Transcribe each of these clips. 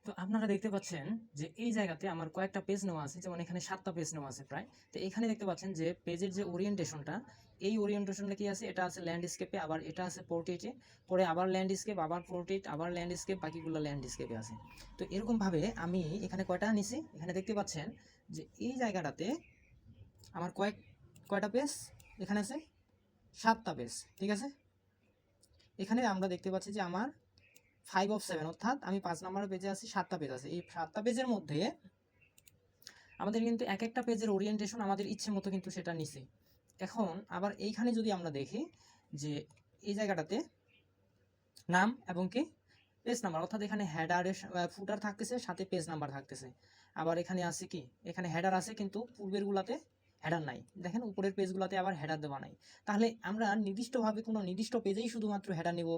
তো আপনারা দেখতে পাচ্ছেন যে এই জায়গাতে আমার কয়েকটা পেজ নেওয়া আছে, যেমন এখানে 7টা পেজ নেওয়া আছে প্রায়। তো এখানে দেখতে পাচ্ছেন যে পেজের যে ওরিয়েন্টেশনটা, এই ওরিয়েন্টেশনটা কি আছে, এটা আছে ল্যান্ডস্কেপে, আবার এটা আছে পোর্ট্রেটে, পরে আবার ল্যান্ডস্কেপ, আবার পোর্ট্রেট, আবার ল্যান্ডস্কেপ, বাকিগুলো ল্যান্ডস্কেপে আছে। তো এরকমভাবে আমি এখানে কয়টা নিছি, এখানে দেখতে পাচ্ছেন যে এই জায়গাটাতে আমার কয়টা পেজ এখানে আছে, 7টা পেজ। ঠিক আছে, এখানে আমরা দেখতে পাচ্ছি যে আমার 5 of 7, অর্থাৎ আমি 5 নম্বর পেজে আছি, 7টা পেজ আছে। এই 7টা পেজের মধ্যে আমাদের কিন্তু এক একটা পেজের ওরিয়েন্টেশন আমাদের ইচ্ছে মতো কিন্তু সেটা নিছে। এখন আবার এইখানে যদি আমরা দেখি যে এই জায়গাটাতে নাম এবং কি পেজ নাম্বার, অর্থাৎ এখানে হেডারের ফুটার থাকতেছে, সাথে পেজ নাম্বার থাকতেছে। আবার এখানে আছে কি, এখানে হেডার আছে কিন্তু পূর্বের গুলাতে হেডার নাই। দেখেন উপরের পেজগুলোতে আবার হেডার দেওয়া নাই। তাহলে আমরা নির্দিষ্টভাবে কোনো নির্দিষ্ট পেজেই শুধুমাত্র হেডার নেব,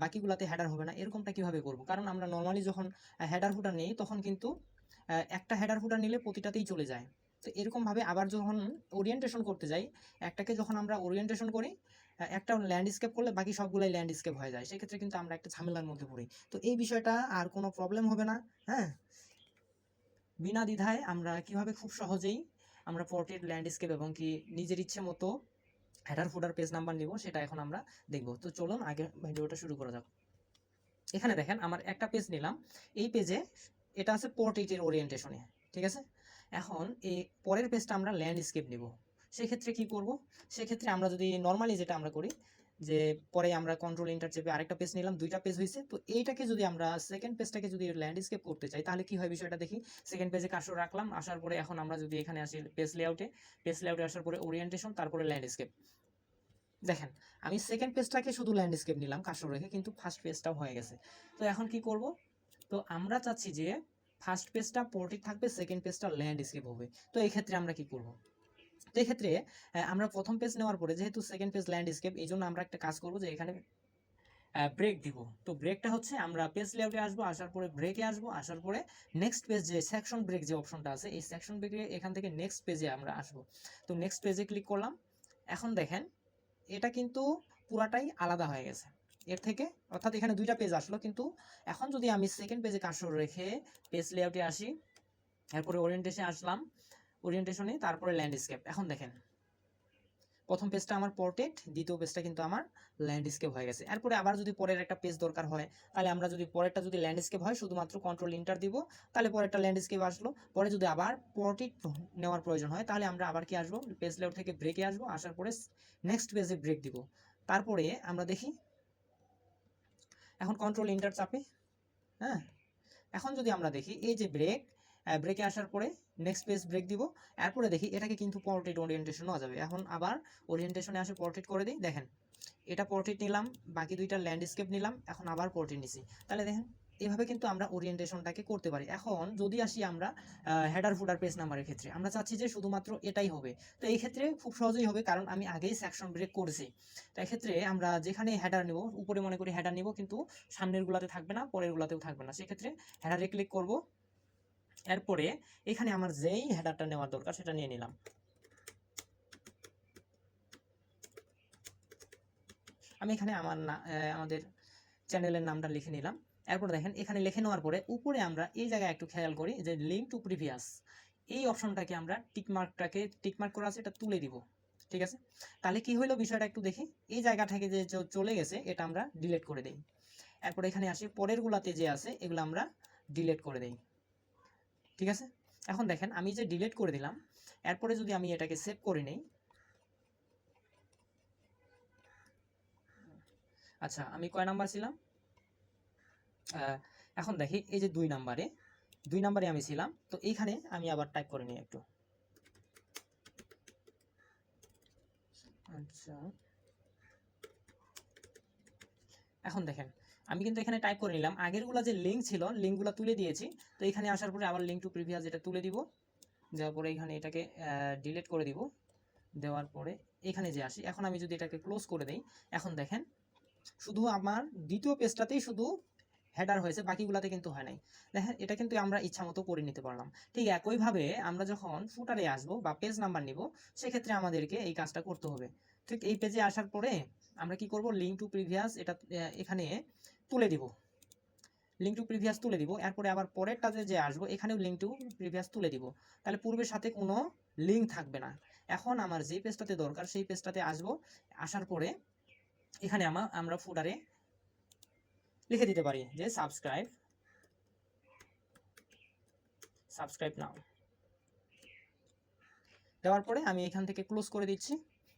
বাকিগুলাতে হেডার হবে না, এরকমটা কিভাবে করব? কারণ আমরা নর্মালি যখন হেডার ফুটার নেই তখন কিন্তু একটা হেডার ফুটার নিলে প্রতিটাতেই চলে যায়। তো এরকমভাবে আবার যখন ওরিয়েন্টেশন করতে যাই, একটাকে যখন আমরা ওরিয়েন্টেশন করি, একটা ল্যান্ডস্কেপ করলে বাকি সবগুলাই ল্যান্ডস্কেপ হয়ে যায়, সেক্ষেত্রে কিন্তু আমরা একটা ঝামেলার মধ্যে পড়ি। তো এই বিষয়টা আর কোনো প্রবলেম হবে না। হ্যাঁ, বিনা দ্বিধায় আমরা কিভাবে খুব সহজেই আমরা পোর্ট্রেট, ল্যান্ডস্কেপ এবং কি নিজের ইচ্ছে মতো হেডার ফুটার পেজ নাম্বার নিব, সেটা এখন আমরা দেখব। তো চলুন আগে ভিডিওটা শুরু করা যাক। এখানে দেখেন আমার একটা পেজ নিলাম, এই পেজে এটা আছে পোর্ট্রেটের ওরিয়েন্টেশনে। ঠিক আছে, এখন এই পরের পেজটা আমরা ল্যান্ডস্কেপ নিব। সেক্ষেত্রে কি করব, সেক্ষেত্রে আমরা যদি নর্মালি যেটা আমরা করি যে পরে আমরা কন্ট্রোল এন্টার চেপে আরেকটা পেজ নিলাম, দুইটা পেজ হয়েছে। তো এইটাকে যদি আমরা সেকেন্ড পেজটাকে যদি ল্যান্ডস্কেপ করতে চাই তাহলে কি হয় বিষয়টা দেখি। সেকেন্ড পেজে কার্সর রাখলাম, আসার পরে এখন আমরা যদি এখানে আসি পেজ লেআউটে আসার পরে ওরিয়েন্টেশন, তারপরে ল্যান্ডস্কেপ। দেখেন আমি সেকেন্ড পেজটাকে শুধু ল্যান্ডস্কেপ নিলাম কার্সর রেখে, কিন্তু ফার্স্ট পেজটাও হয়ে গেছে। তো এখন কি করব, তো আমরা চাচ্ছি যে ফার্স্ট পেজটা পোর্ট্রেট থাকবে, সেকেন্ড পেজটা ল্যান্ডস্কেপ হবে। তো এই ক্ষেত্রে আমরা কি করব, তো এই ক্ষেত্রে আমরা প্রথম পেজ নেওয়ার পরে যেহেতু সেকেন্ড পেজ ল্যান্ডস্কেপ, এই জন্য আমরা একটা কাজ করব যে এখানে ব্রেক দিব। তো ব্রেকটা হচ্ছে আমরা পেজ লেআউটে আসবো, আসার পরে ব্রেকে আসবো, আসার পরে নেক্সট পেজ যে সেকশন ব্রেক যে অপশনটা আছে, এই সেকশন ব্রেকে এখান থেকে নেক্সট পেজে আমরা আসবো। তো নেক্সট পেজে ক্লিক করলাম। এখন দেখেন এটা কিন্তু পুরাটাই আলাদা হয়ে গেছে এর থেকে, অর্থাৎ এখানে দুইটা পেজ আসলো, কিন্তু এখন যদি আমি সেকেন্ড পেজে কার্সর রেখে পেজ লেআউটে আসি, এরপরে ওরিয়েন্টেশনে আসলাম, ওরিয়েন্টেশনে তারপরে ল্যান্ডস্কেপ, এখন দেখেন প্রথম পেজটা আমার পোর্ট্রেট, দ্বিতীয় পেজটা কিন্তু আমার ল্যান্ডস্কেপ হয়ে গেছে। এরপরে আবার যদি পরের একটা পেজ দরকার হয়, তাহলে আমরা যদি পরেরটা যদি ল্যান্ডস্কেপ হয় শুধুমাত্র কন্ট্রোল এন্টার দিব, তাহলে পরেরটা ল্যান্ডস্কেপ আসলো। পরে যদি আবার পোর্ট্রেট নেওয়ার প্রয়োজন হয় তাহলে আমরা আবার কি আসবো, পেজ লেআউট থেকে ব্রেকে আসবো, আসার পরে নেক্সট পেজে ব্রেক দিব। তারপরে আমরা দেখি এখন কন্ট্রোল এন্টার চাপে, হ্যাঁ, এখন যদি আমরা দেখি এই যে ব্রেকে আসার পরে নেক্সট পেজ ব্রেক দিব, এরপরে দেখি এটাকে কিন্তু পোর্ট্রেট ওরিয়েন্টেশন হওয়া যাবে। এখন আবার ওরিয়েন্টেশনে আসে পোর্ট্রেট করে দিই, দেখেন এটা পোর্ট্রেট নিলাম, বাকি দুইটা ল্যান্ডস্কেপ নিলাম, এখন আবার পোর্ট্রেট নিছি। তাহলে দেখেন এভাবে কিন্তু আমরা ওরিয়েন্টেশনটাকে করতে পারি। এখন যদি আসি আমরা হেডার ফুটার পেজ নাম্বারের ক্ষেত্রে, আমরা চাচ্ছি যে শুধুমাত্র এটাই হবে। তো এই ক্ষেত্রে খুব সহজেই হবে, কারণ আমি আগেই সেকশন ব্রেক করেছি। তো এক্ষেত্রে আমরা যেখানে হেডার নেব, উপরে মনে করি হেডার নেব, কিন্তু সামনের গুলাতে থাকবে না, পরের গুলাতেও থাকবে না, সেক্ষেত্রে হেডারে ক্লিক করব। এরপরে এখানে আমার যেই হেডারটা নেওয়ার দরকার সেটা নিয়ে নিলাম। আমি এখানে আমাদের চ্যানেলের নামটা লিখে নিলাম। এরপর দেখেন এখানে লিখে নেওয়ার পরে উপরে আমরা এই জায়গায় একটু খেয়াল করি যে লিঙ্ক টু প্রিভিয়াস, এই অপশনটাকে আমরা টিকমার্ক করা আছে, এটা তুলে দিব। ঠিক আছে, তাহলে কি হলো বিষয়টা একটু দেখি। এই জায়গা থেকে যে চলে গেছে এটা আমরা ডিলিট করে দেই। এরপর এখানে আসি, পরের গুলাতে যে আছে এগুলো আমরা ডিলিট করে দেই। ঠিক আছে, এখন দেখেন আমি যে ডিলিট করে দিলাম, এরপরে যদি আমি এটাকে সেভ করে নেই, আচ্ছা আমি কয় নাম্বার ছিলাম, এখন দেখি এই যে 2 নাম্বারে আমি ছিলাম। তো এইখানে আমি আবার টাইপ করে নিই একটু, আচ্ছা এখন দেখেন আমি কিন্তু এখানে টাইপ করে নিলাম, আগেরগুলা যে লিঙ্ক ছিল লিঙ্কগুলো তুলে দিয়েছি। তো এখানে আসার পরে আবার লিঙ্ক টু প্রিভিয়াস যেটা তুলে দিব, দেওয়ার পরে এখানে এটাকে ডিলিট করে দিব। দেওয়ার পরে এখানে যে আসি, এখন আমি যদি এটাকে ক্লোজ করে দেই, এখন দেখেন শুধু আমার দ্বিতীয় পেজটাতেই শুধু হেডার হয়েছে, বাকিগুলাতে কিন্তু হয় নাই। দেখেন এটা কিন্তু আমরা ইচ্ছা মতো করে নিতে পারলাম। ঠিক একইভাবে আমরা যখন ফুটারে আসবো বা পেজ নাম্বার নিব, সেক্ষেত্রে আমাদেরকে এই কাজটা করতে হবে। ঠিক এই পেজে আসার পরে আমরা কি করব, লিঙ্ক টু প্রিভিয়াস এটা এখানে তুলে দিব। লিঙ্ক টু প্রিভিয়াস তুলে দিব, এরপরে আবার পরেরটাতে যে আসবো এখানেও লিঙ্ক টু প্রিভিয়াস তুলে দিব, তাহলে পূর্বের সাথে কোনো লিঙ্ক থাকবে না। এখন আমার যে পেজটাতে দরকার সেই পেজটাতে আসবো, আসার পরে এখানে আমরা ফুটারে লিখে দিতে পারি যে সাবস্ক্রাইব নাও। দেওয়ার পরে আমি এখান থেকে ক্লোজ করে দিচ্ছি।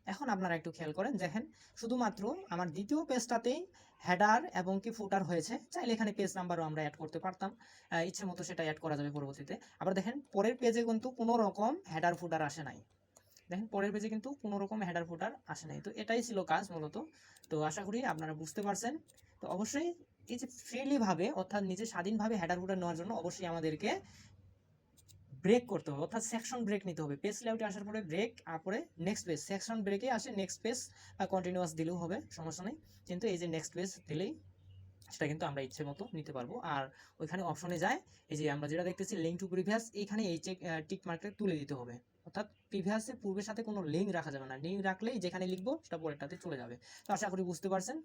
এখন আপনারা একটু খেয়াল করেন, দেখেন শুধুমাত্র আমার দ্বিতীয় পেজটাতেই হেডার এবং কি ফুটার হয়েছে। চাইলে এখানে পেজ নাম্বারও আমরা অ্যাড করতে পারতাম, ইচ্ছে মতো সেটা অ্যাড করা যাবে পরবর্তীতে। আবার দেখেন পরের পেজে কিন্তু কোনো রকম হেডার ফুটার আসে নাই, দেখেন পরের পেজে কিন্তু কোনো রকম হেডার ফুটার আসে নাই। তো এটাই ছিল কাজ মূলত। তো আশা করি আপনারা বুঝতে পারছেন। তো অবশ্যই এই যে ফ্রিলি ভাবে অর্থাৎ নিজে স্বাধীনভাবে হেডার ফুটার নেওয়ার জন্য অবশ্যই আমাদেরকে ব্রেক করতে হবে, অর্থাৎ সেকশন ব্রেক নিতে হবে। পেজ লেআউটে আসার পরে ব্রেক, তারপরে নেক্সট পেজ, সেকশন ব্রেকে আসে নেক্সট পেজ কন্টিনিউয়াস দিলেও হবে, সমস্যা নেই। কিন্তু এই যে নেক্সট পেজ দিলেই সেটা কিন্তু আমরা ইচ্ছে মতো নিতে পারবো। আর ওইখানে অপশনে যায়, এই যে আমরা যেটা দেখতেছি লিঙ্ক টু প্রিভিয়াস, এইখানে এই টিক মার্কটা তুলে দিতে হবে। অর্থাৎ প্রিভিয়াসে পূর্বের সাথে কোনো লিঙ্ক রাখা যাবে না, লিঙ্ক রাখলেই যেখানে লিখবো সেটা পরেরটাতে চলে যাবে। তো আশা করি বুঝতে পারছেন।